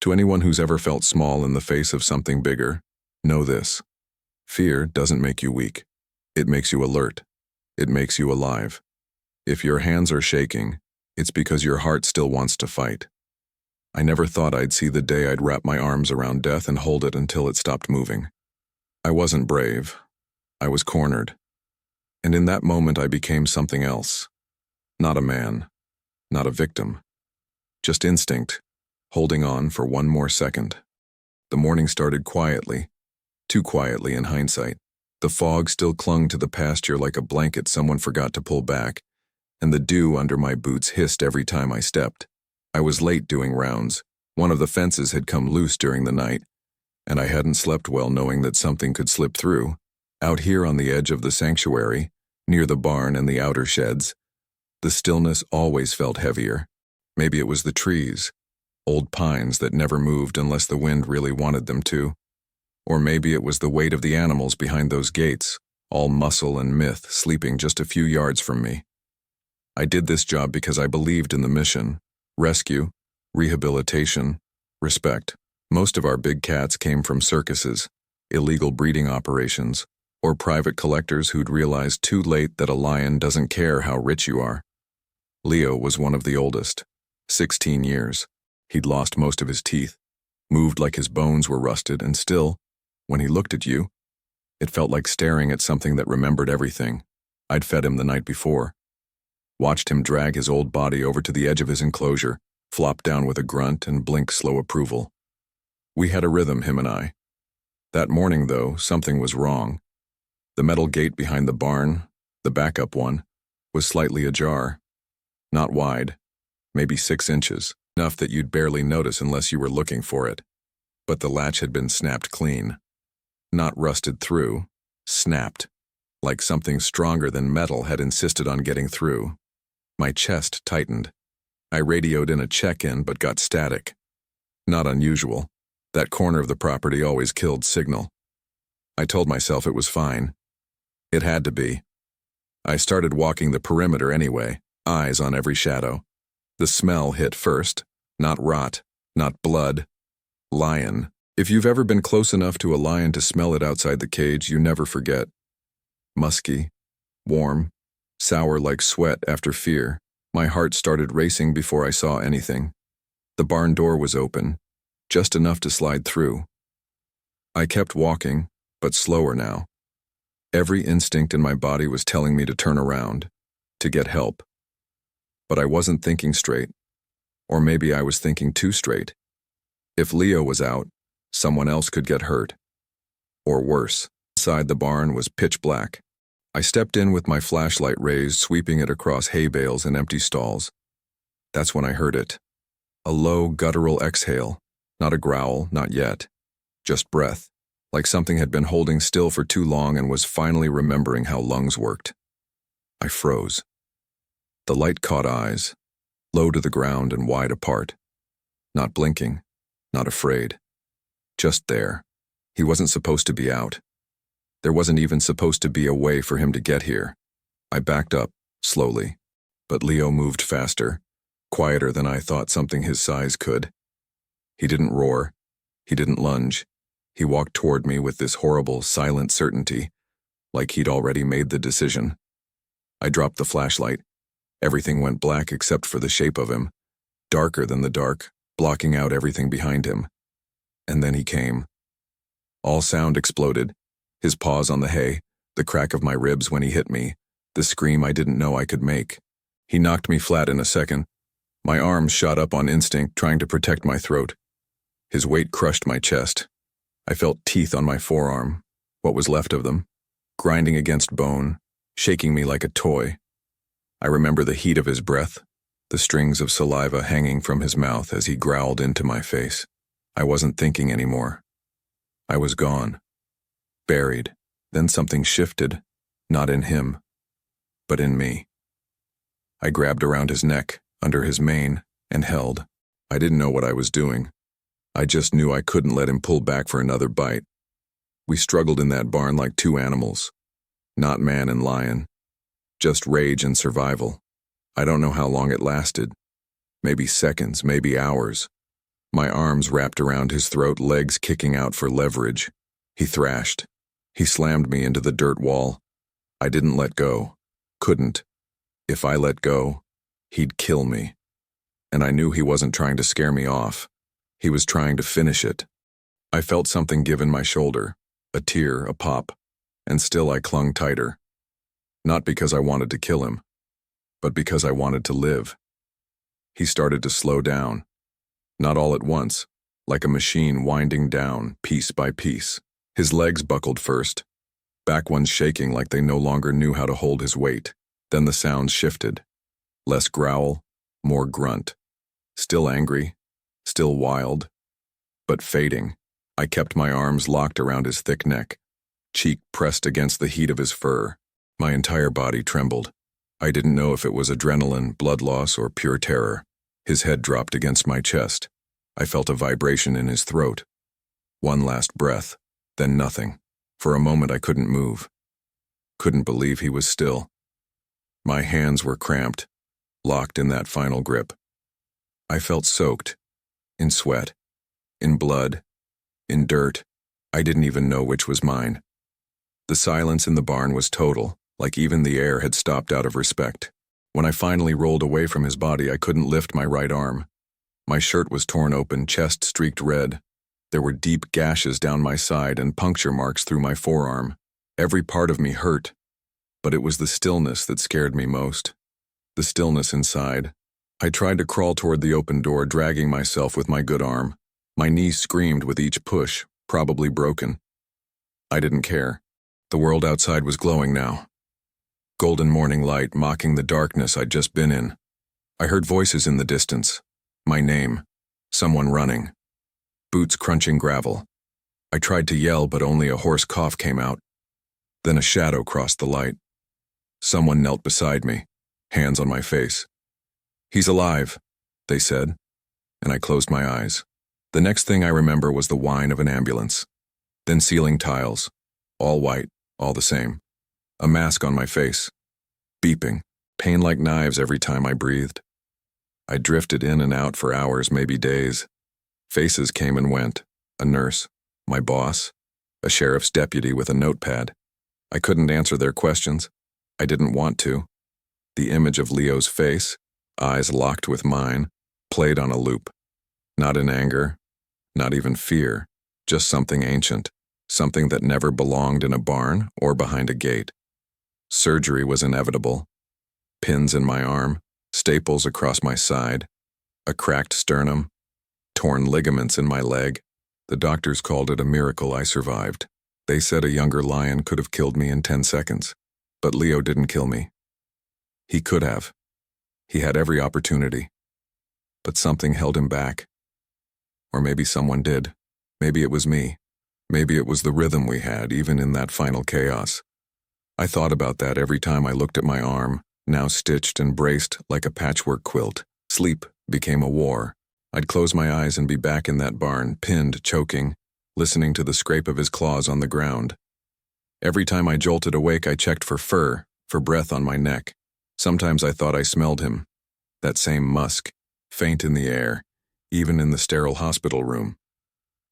To anyone who's ever felt small in the face of something bigger, know this. Fear doesn't make you weak. It makes you alert. It makes you alive. If your hands are shaking, it's because your heart still wants to fight. I never thought I'd see the day I'd wrap my arms around death and hold it until it stopped moving. I wasn't brave. I was cornered. And in that moment I became something else. Not a man. Not a victim. Just instinct, holding on for one more second. The morning started quietly, too quietly in hindsight. The fog still clung to the pasture like a blanket someone forgot to pull back, and the dew under my boots hissed every time I stepped. I was late doing rounds. One of the fences had come loose during the night, and I hadn't slept well knowing that something could slip through. Out here on the edge of the sanctuary, near the barn and the outer sheds, the stillness always felt heavier. Maybe it was the trees, old pines that never moved unless the wind really wanted them to. Or maybe it was the weight of the animals behind those gates, all muscle and myth, sleeping just a few yards from me. I did this job because I believed in the mission: rescue, rehabilitation, respect. Most of our big cats came from circuses, illegal breeding operations, or private collectors who'd realized too late that a lion doesn't care how rich you are. Leo was one of the oldest, 16 years. He'd lost most of his teeth, moved like his bones were rusted, and still, when he looked at you, it felt like staring at something that remembered everything. I'd fed him the night before. Watched him drag his old body over to the edge of his enclosure, flop down with a grunt, and blink slow approval. We had a rhythm, him and I. That morning, though, something was wrong. The metal gate behind the barn, the backup one, was slightly ajar. Not wide, maybe 6 inches, enough that you'd barely notice unless you were looking for it. But the latch had been snapped clean. Not rusted through, snapped, like something stronger than metal had insisted on getting through. My chest tightened. I radioed in a check-in but got static. Not unusual. That corner of the property always killed signal. I told myself it was fine. It had to be. I started walking the perimeter anyway, eyes on every shadow. The smell hit first, not rot, not blood. Lion. If you've ever been close enough to a lion to smell it outside the cage, you never forget. Musky, warm, sour like sweat after fear. My heart started racing before I saw anything. The barn door was open, just enough to slide through. I kept walking, but slower now. Every instinct in my body was telling me to turn around, to get help. But I wasn't thinking straight. Or maybe I was thinking too straight. If Leo was out, someone else could get hurt. Or worse. Inside the barn was pitch black. I stepped in with my flashlight raised, sweeping it across hay bales and empty stalls. That's when I heard it. A low, guttural exhale. Not a growl, not yet. Just breath, like something had been holding still for too long and was finally remembering how lungs worked. I froze. The light caught eyes, low to the ground and wide apart. Not blinking, not afraid. Just there. He wasn't supposed to be out. There wasn't even supposed to be a way for him to get here. I backed up, slowly. But Leo moved faster, quieter than I thought something his size could. He didn't roar. He didn't lunge. He walked toward me with this horrible, silent certainty, like he'd already made the decision. I dropped the flashlight. Everything went black except for the shape of him, darker than the dark, blocking out everything behind him. And then he came. All sound exploded. His paws on the hay, the crack of my ribs when he hit me, the scream I didn't know I could make. He knocked me flat in a second. My arms shot up on instinct, trying to protect my throat. His weight crushed my chest. I felt teeth on my forearm, what was left of them, grinding against bone, shaking me like a toy. I remember the heat of his breath, the strings of saliva hanging from his mouth as he growled into my face. I wasn't thinking anymore. I was gone. Buried. Then something shifted, not in him, but in me. I grabbed around his neck, under his mane, and held. I didn't know what I was doing. I just knew I couldn't let him pull back for another bite. We struggled in that barn like two animals. Not man and lion. Just rage and survival. I don't know how long it lasted. Maybe seconds, maybe hours. My arms wrapped around his throat, legs kicking out for leverage. He thrashed. He slammed me into the dirt wall. I didn't let go. Couldn't. If I let go, he'd kill me. And I knew he wasn't trying to scare me off. He was trying to finish it. I felt something give in my shoulder, a tear, a pop, and still I clung tighter. Not because I wanted to kill him, but because I wanted to live. He started to slow down. Not all at once, like a machine winding down, piece by piece. His legs buckled first, back ones shaking like they no longer knew how to hold his weight. Then the sounds shifted. Less growl, more grunt. Still angry, still wild, but fading. I kept my arms locked around his thick neck, cheek pressed against the heat of his fur. My entire body trembled. I didn't know if it was adrenaline, blood loss, or pure terror. His head dropped against my chest. I felt a vibration in his throat. One last breath, then nothing. For a moment I couldn't move. Couldn't believe he was still. My hands were cramped, locked in that final grip. I felt soaked, in sweat, in blood, in dirt. I didn't even know which was mine. The silence in the barn was total, like even the air had stopped out of respect. When I finally rolled away from his body, I couldn't lift my right arm. My shirt was torn open, chest streaked red. There were deep gashes down my side and puncture marks through my forearm. Every part of me hurt, but it was the stillness that scared me most. The stillness inside. I tried to crawl toward the open door, dragging myself with my good arm. My knees screamed with each push, probably broken. I didn't care. The world outside was glowing now. Golden morning light mocking the darkness I'd just been in. I heard voices in the distance. My name. Someone running. Boots crunching gravel. I tried to yell, but only a hoarse cough came out. Then a shadow crossed the light. Someone knelt beside me, hands on my face. "He's alive," they said, and I closed my eyes. The next thing I remember was the whine of an ambulance. Then ceiling tiles, all white, all the same. A mask on my face. Beeping, pain like knives every time I breathed. I drifted in and out for hours, maybe days. Faces came and went. A nurse, my boss, a sheriff's deputy with a notepad. I couldn't answer their questions. I didn't want to. The image of Leo's face, eyes locked with mine, played on a loop. Not in anger, not even fear, just something ancient, something that never belonged in a barn or behind a gate. Surgery was inevitable. Pins in my arm, staples across my side, a cracked sternum, torn ligaments in my leg. The doctors called it a miracle I survived. They said a younger lion could have killed me in 10 seconds. But Leo didn't kill me. He could have. He had every opportunity. But something held him back. Or maybe someone did. Maybe it was me. Maybe it was the rhythm we had, even in that final chaos. I thought about that every time I looked at my arm, now stitched and braced like a patchwork quilt. Sleep became a war. I'd close my eyes and be back in that barn, pinned, choking, listening to the scrape of his claws on the ground. Every time I jolted awake, I checked for fur, for breath on my neck. Sometimes I thought I smelled him. That same musk, faint in the air, even in the sterile hospital room.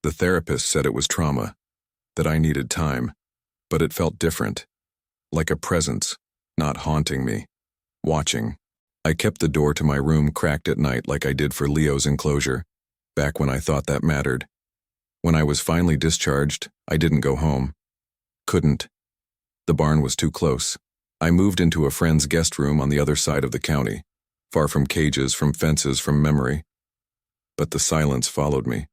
The therapist said it was trauma, that I needed time, but it felt different, like a presence, not haunting me, watching. I kept the door to my room cracked at night like I did for Leo's enclosure, back when I thought that mattered. When I was finally discharged, I didn't go home. Couldn't. The barn was too close. I moved into a friend's guest room on the other side of the county, far from cages, from fences, from memory. But the silence followed me.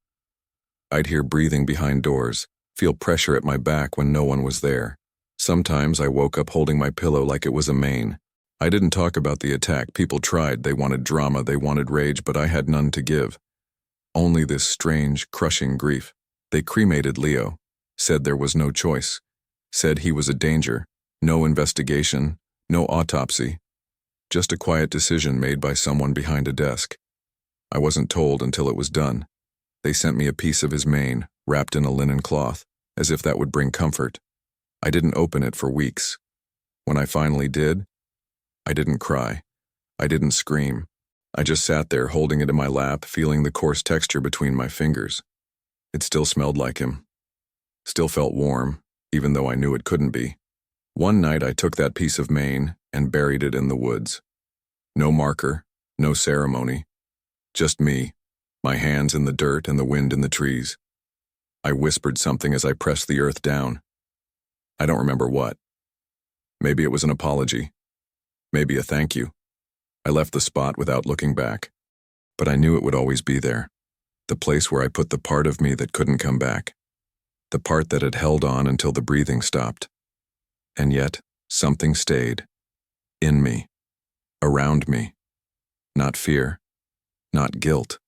I'd hear breathing behind doors, feel pressure at my back when no one was there. Sometimes I woke up holding my pillow like it was a mane. I didn't talk about the attack. People tried. They wanted drama, they wanted rage, but I had none to give. Only this strange, crushing grief. They cremated Leo, said there was no choice. Said he was a danger, no investigation, no autopsy, just a quiet decision made by someone behind a desk. I wasn't told until it was done. They sent me a piece of his mane, wrapped in a linen cloth, as if that would bring comfort. I didn't open it for weeks. When I finally did, I didn't cry. I didn't scream. I just sat there holding it in my lap, feeling the coarse texture between my fingers. It still smelled like him. Still felt warm, even though I knew it couldn't be. One night I took that piece of mane and buried it in the woods. No marker, no ceremony. Just me, my hands in the dirt and the wind in the trees. I whispered something as I pressed the earth down. I don't remember what. Maybe it was an apology. Maybe a thank you. I left the spot without looking back. But I knew it would always be there. The place where I put the part of me that couldn't come back. The part that had held on until the breathing stopped. And yet, something stayed. In me. Around me. Not fear. Not guilt.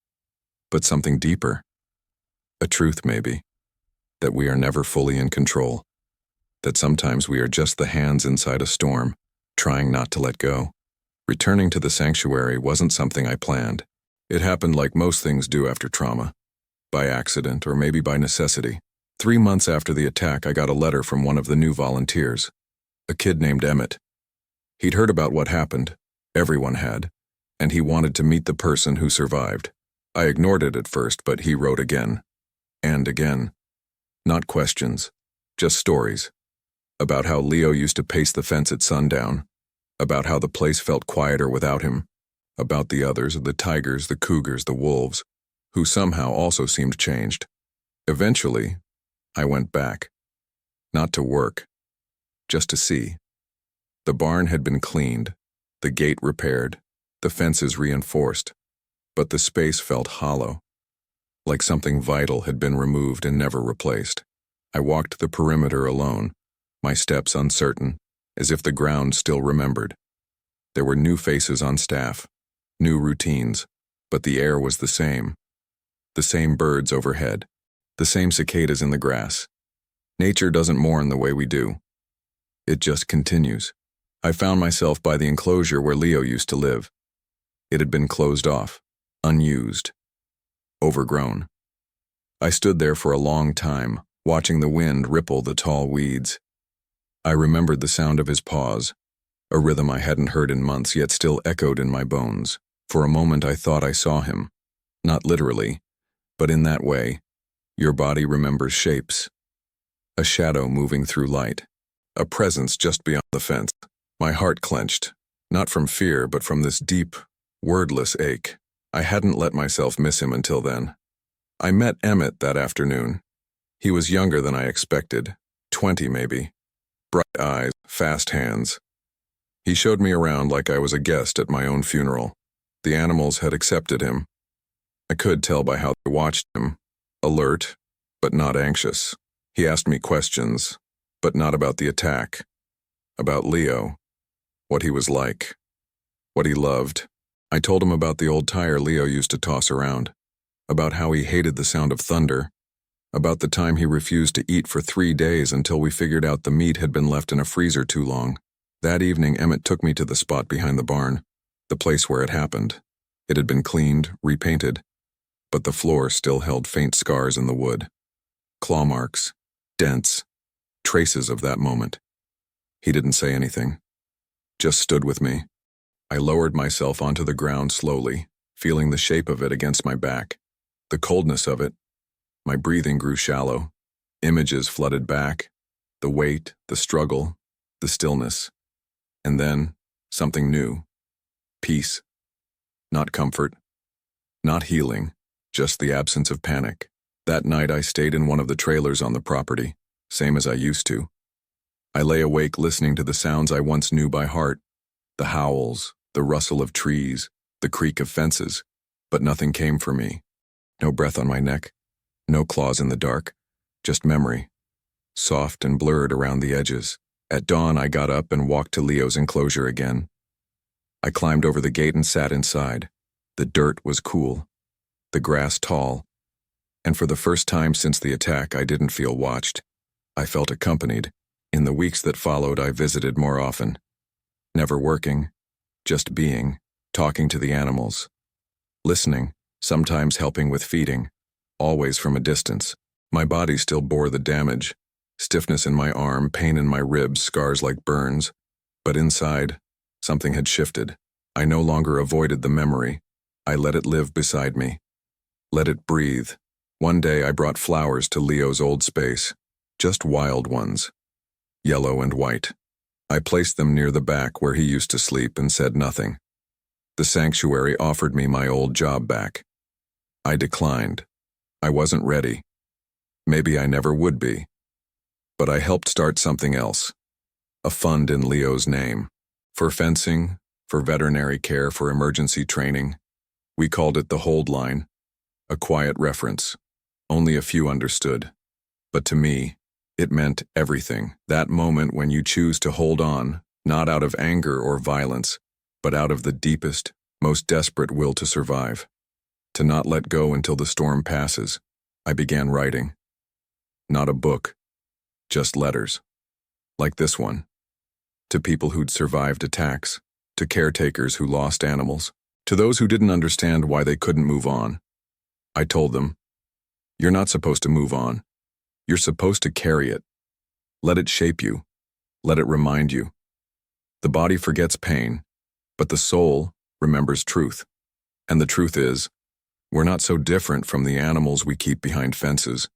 But something deeper. A truth, maybe. That we are never fully in control. That sometimes we are just the hands inside a storm, trying not to let go. Returning to the sanctuary wasn't something I planned. It happened like most things do after trauma. By accident, or maybe by necessity. 3 months after the attack, I got a letter from one of the new volunteers. A kid named Emmett. He'd heard about what happened. Everyone had. And he wanted to meet the person who survived. I ignored it at first, but he wrote again. And again. Not questions. Just stories. About how Leo used to pace the fence at sundown. About how the place felt quieter without him. About the others, the tigers, the cougars, the wolves, who somehow also seemed changed. Eventually, I went back. Not to work. Just to see. The barn had been cleaned, the gate repaired, the fences reinforced, but the space felt hollow, like something vital had been removed and never replaced. I walked the perimeter alone, my steps uncertain, as if the ground still remembered. There were new faces on staff, new routines, but the air was the same. The same birds overhead, the same cicadas in the grass. Nature doesn't mourn the way we do. It just continues. I found myself by the enclosure where Leo used to live. It had been closed off, unused, overgrown. I stood there for a long time, watching the wind ripple the tall weeds. I remembered the sound of his paws, a rhythm I hadn't heard in months yet still echoed in my bones. For a moment I thought I saw him. Not literally, but in that way. Your body remembers shapes. A shadow moving through light. A presence just beyond the fence. My heart clenched, not from fear, but from this deep, wordless ache. I hadn't let myself miss him until then. I met Emmett that afternoon. He was younger than I expected, 20 maybe. Bright eyes, fast hands. He showed me around like I was a guest at my own funeral. The animals had accepted him. I could tell by how they watched him, alert, but not anxious. He asked me questions, but not about the attack. About Leo, what he was like, what he loved. I told him about the old tire Leo used to toss around, about how he hated the sound of thunder, about the time he refused to eat for 3 days until we figured out the meat had been left in a freezer too long. That evening, Emmett took me to the spot behind the barn, the place where it happened. It had been cleaned, repainted, but the floor still held faint scars in the wood. Claw marks, dents, traces of that moment. He didn't say anything, just stood with me. I lowered myself onto the ground slowly, feeling the shape of it against my back, the coldness of it. My breathing grew shallow. Images flooded back, the weight, the struggle, the stillness. And then, something new. Peace. Not comfort. Not healing, just the absence of panic. That night I stayed in one of the trailers on the property, same as I used to. I lay awake listening to the sounds I once knew by heart. The howls, the rustle of trees, the creak of fences. But nothing came for me. No breath on my neck. No claws in the dark. Just memory. Soft and blurred around the edges. At dawn I got up and walked to Leo's enclosure again. I climbed over the gate and sat inside. The dirt was cool. The grass tall. And for the first time since the attack, I didn't feel watched. I felt accompanied. In the weeks that followed, I visited more often. Never working, just being, talking to the animals. Listening, sometimes helping with feeding, always from a distance. My body still bore the damage. Stiffness in my arm, pain in my ribs, scars like burns. But inside, something had shifted. I no longer avoided the memory. I let it live beside me. Let it breathe. One day I brought flowers to Leo's old space. Just wild ones. Yellow and white. I placed them near the back where he used to sleep and said nothing. The sanctuary offered me my old job back. I declined. I wasn't ready. Maybe I never would be. But I helped start something else. A fund in Leo's name. For fencing, for veterinary care, for emergency training. We called it the Hold Line. A quiet reference. Only a few understood. But to me, it meant everything. That moment when you choose to hold on, not out of anger or violence, but out of the deepest, most desperate will to survive. To not let go until the storm passes. I began writing. Not a book, just letters. Like this one. To people who'd survived attacks, to caretakers who lost animals, to those who didn't understand why they couldn't move on. I told them, you're not supposed to move on. You're supposed to carry it. Let it shape you. Let it remind you. The body forgets pain, but the soul remembers truth. And the truth is, we're not so different from the animals we keep behind fences.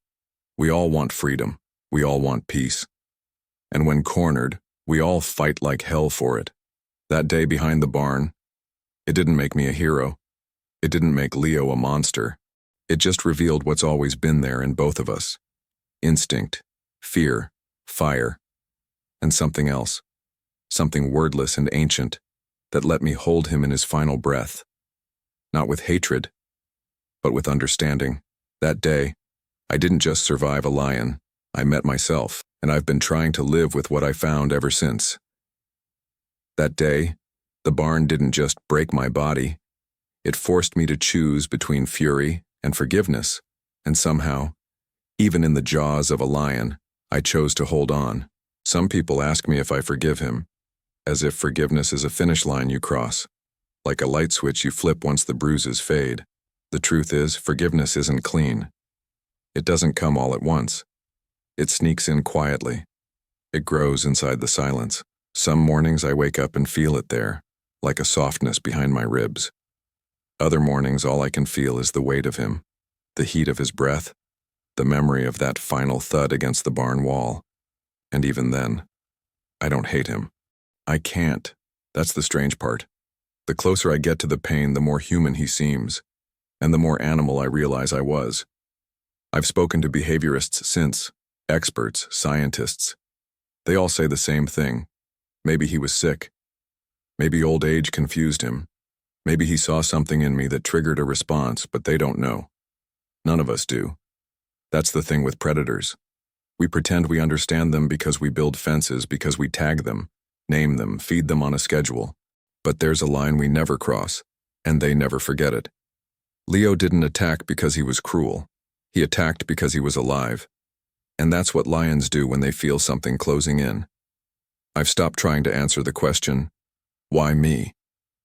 We all want freedom. We all want peace. And when cornered, we all fight like hell for it. That day behind the barn, it didn't make me a hero. It didn't make Leo a monster. It just revealed what's always been there in both of us. Instinct, fear, fire, and something else. Something wordless and ancient that let me hold him in his final breath. Not with hatred, but with understanding. That day, I didn't just survive a lion. I met myself, and I've been trying to live with what I found ever since. That day, the barn didn't just break my body. It forced me to choose between fury and forgiveness, and somehow, even in the jaws of a lion, I chose to hold on. Some people ask me if I forgive him, as if forgiveness is a finish line you cross, like a light switch you flip once the bruises fade. The truth is, forgiveness isn't clean. It doesn't come all at once. It sneaks in quietly. It grows inside the silence. Some mornings I wake up and feel it there, like a softness behind my ribs. Other mornings all I can feel is the weight of him, the heat of his breath, the memory of that final thud against the barn wall. And even then, I don't hate him. I can't. That's the strange part. The closer I get to the pain, the more human he seems, and the more animal I realize I was. I've spoken to behaviorists since, experts, scientists. They all say the same thing. Maybe he was sick. Maybe old age confused him. Maybe he saw something in me that triggered a response, but they don't know. None of us do. That's the thing with predators. We pretend we understand them because we build fences, because we tag them, name them, feed them on a schedule. But there's a line we never cross, and they never forget it. Leo didn't attack because he was cruel. He attacked because he was alive. And that's what lions do when they feel something closing in. I've stopped trying to answer the question, why me?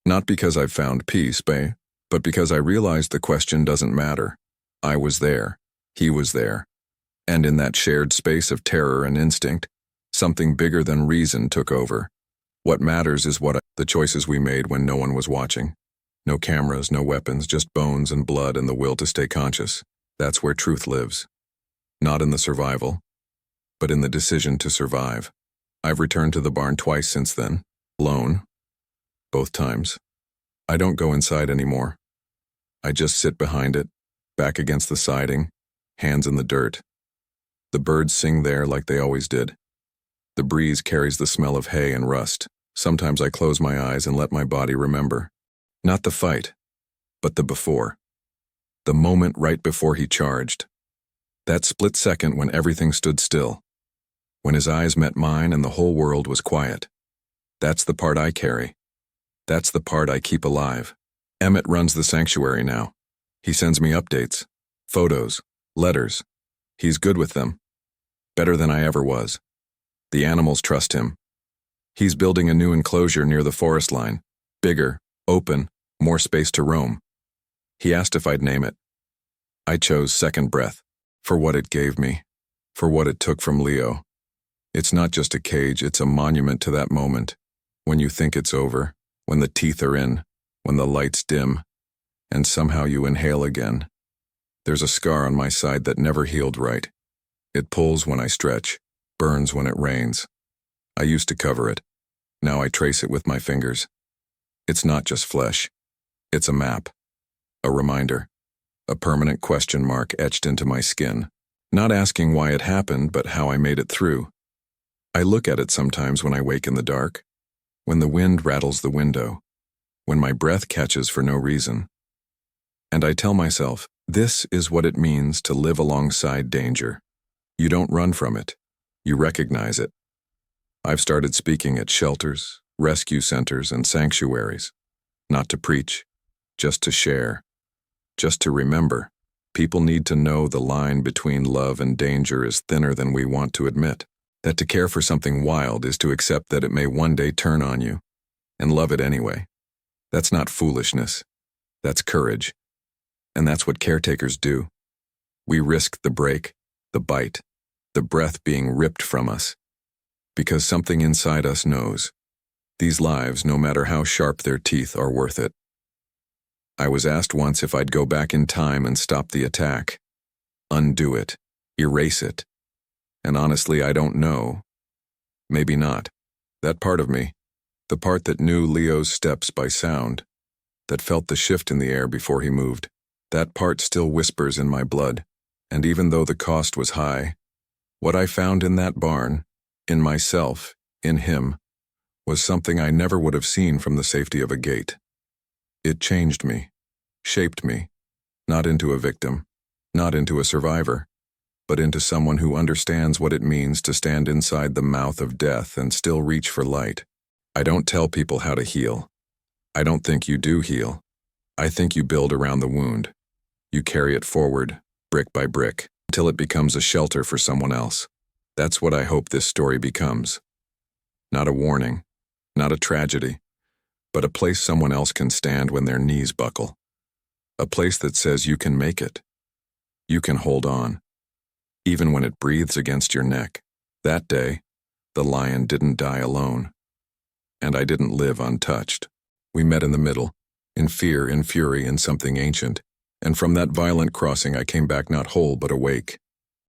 Not because I've found peace, but because I realized the question doesn't matter. I was there. He was there. And in that shared space of terror and instinct, something bigger than reason took over. What matters is the choices we made when no one was watching. No cameras, no weapons, just bones and blood and the will to stay conscious. That's where truth lives. Not in the survival, but in the decision to survive. I've returned to the barn twice since then, alone. Both times. I don't go inside anymore. I just sit behind it, back against the siding, hands in the dirt. The birds sing there like they always did. The breeze carries the smell of hay and rust. Sometimes I close my eyes and let my body remember. Not the fight, but the before. The moment right before he charged. That split second when everything stood still. When his eyes met mine and the whole world was quiet. That's the part I carry. That's the part I keep alive. Emmett runs the sanctuary now. He sends me updates, photos, letters. He's good with them. Better than I ever was. The animals trust him. He's building a new enclosure near the forest line. Bigger, open, more space to roam. He asked if I'd name it. I chose Second Breath, for what it gave me, for what it took from Leo. It's not just a cage, it's a monument to that moment, when you think it's over, when the teeth are in, when the lights dim, and somehow you inhale again. There's a scar on my side that never healed right. It pulls when I stretch, burns when it rains. I used to cover it. Now I trace it with my fingers. It's not just flesh. It's a map, a reminder, a permanent question mark etched into my skin. Not asking why it happened, but how I made it through. I look at it sometimes when I wake in the dark, when the wind rattles the window, when my breath catches for no reason. And I tell myself, this is what it means to live alongside danger. You don't run from it. You recognize it. I've started speaking at shelters, rescue centers, and sanctuaries. Not to preach, just to share, just to remember. People need to know the line between love and danger is thinner than we want to admit. That to care for something wild is to accept that it may one day turn on you, and love it anyway. That's not foolishness. That's courage. And that's what caretakers do. We risk the break, the bite, the breath being ripped from us. Because something inside us knows. These lives, no matter how sharp their teeth, are worth it. I was asked once if I'd go back in time and stop the attack. Undo it. Erase it. And honestly, I don't know. Maybe not. That part of me, the part that knew Leo's steps by sound, that felt the shift in the air before he moved, that part still whispers in my blood. And even though the cost was high, what I found in that barn, in myself, in him, was something I never would have seen from the safety of a gate. It changed me, shaped me, not into a victim, not into a survivor, but into someone who understands what it means to stand inside the mouth of death and still reach for light. I don't tell people how to heal. I don't think you do heal. I think you build around the wound. You carry it forward, brick by brick, until it becomes a shelter for someone else. That's what I hope this story becomes. Not a warning, not a tragedy, but a place someone else can stand when their knees buckle. A place that says you can make it. You can hold on, even when it breathes against your neck. That day, the lion didn't die alone. And I didn't live untouched. We met in the middle, in fear, in fury, in something ancient. And from that violent crossing I came back not whole but awake.